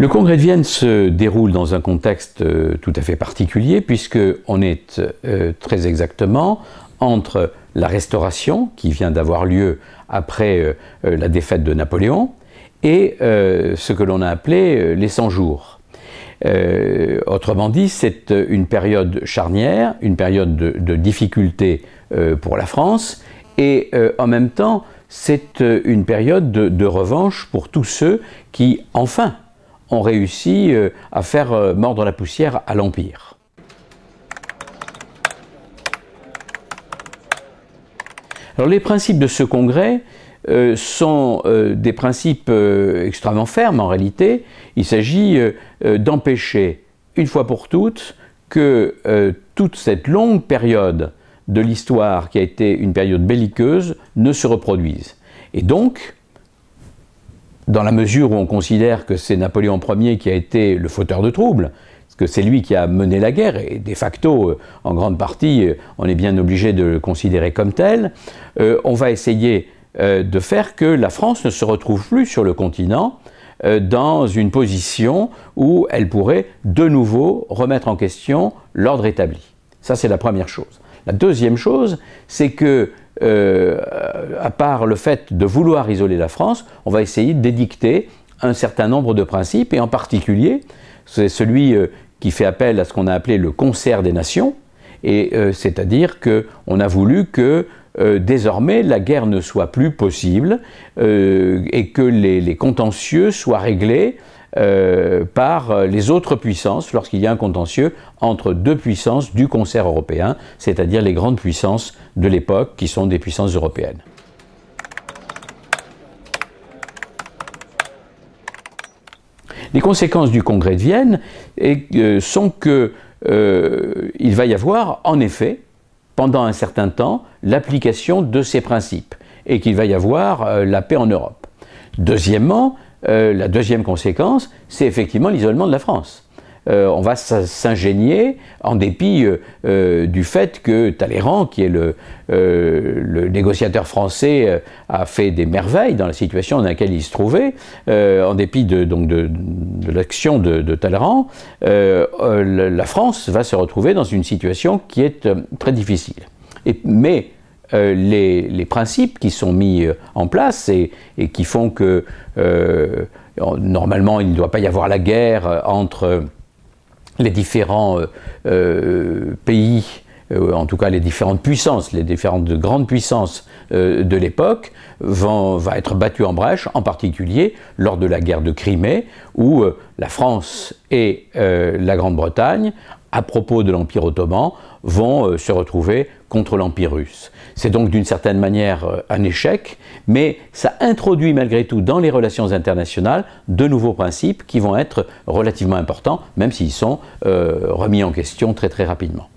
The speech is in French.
Le congrès de Vienne se déroule dans un contexte tout à fait particulier, puisqu'on est très exactement entre la Restauration, qui vient d'avoir lieu après la défaite de Napoléon, et ce que l'on a appelé les 100 jours. Autrement dit, c'est une période charnière, une période de difficulté pour la France, et en même temps, c'est une période de revanche pour tous ceux qui, enfin, ont réussi à faire mordre la poussière à l'Empire. Alors les principes de ce congrès sont des principes extrêmement fermes en réalité. Il s'agit d'empêcher une fois pour toutes que toute cette longue période de l'histoire qui a été une période belliqueuse ne se reproduise. Et donc, dans la mesure où on considère que c'est Napoléon Ier qui a été le fauteur de troubles, parce que c'est lui qui a mené la guerre, et de facto, en grande partie, on est bien obligé de le considérer comme tel, on va essayer de faire que la France ne se retrouve plus sur le continent dans une position où elle pourrait de nouveau remettre en question l'ordre établi. Ça, c'est la première chose. La deuxième chose, c'est que, à part le fait de vouloir isoler la France, on va essayer d'édicter un certain nombre de principes, et en particulier, c'est celui qui fait appel à ce qu'on a appelé le concert des nations, et c'est-à-dire qu'on a voulu que désormais la guerre ne soit plus possible et que les contentieux soient réglés par les autres puissances lorsqu'il y a un contentieux entre deux puissances du concert européen, c'est-à-dire les grandes puissances de l'époque qui sont des puissances européennes. Les conséquences du congrès de Vienne sont qu'il va y avoir en effet pendant un certain temps l'application de ces principes et qu'il va y avoir la paix en Europe. Deuxièmement, la deuxième conséquence, c'est effectivement l'isolement de la France. On va s'ingénier en dépit du fait que Talleyrand, qui est le négociateur français, a fait des merveilles dans la situation dans laquelle il se trouvait, en dépit de l'action de Talleyrand, la France va se retrouver dans une situation qui est très difficile. Mais les principes qui sont mis en place et qui font que normalement il ne doit pas y avoir la guerre entre les différents pays, en tout cas les différentes puissances, les différentes grandes puissances de l'époque, vont être battues en brèche, en particulier lors de la guerre de Crimée, où la France et la Grande-Bretagne, à propos de l'Empire ottoman, vont se retrouver contre l'Empire russe. C'est donc d'une certaine manière un échec, mais ça introduit malgré tout dans les relations internationales de nouveaux principes qui vont être relativement importants, même s'ils sont remis en question très très rapidement.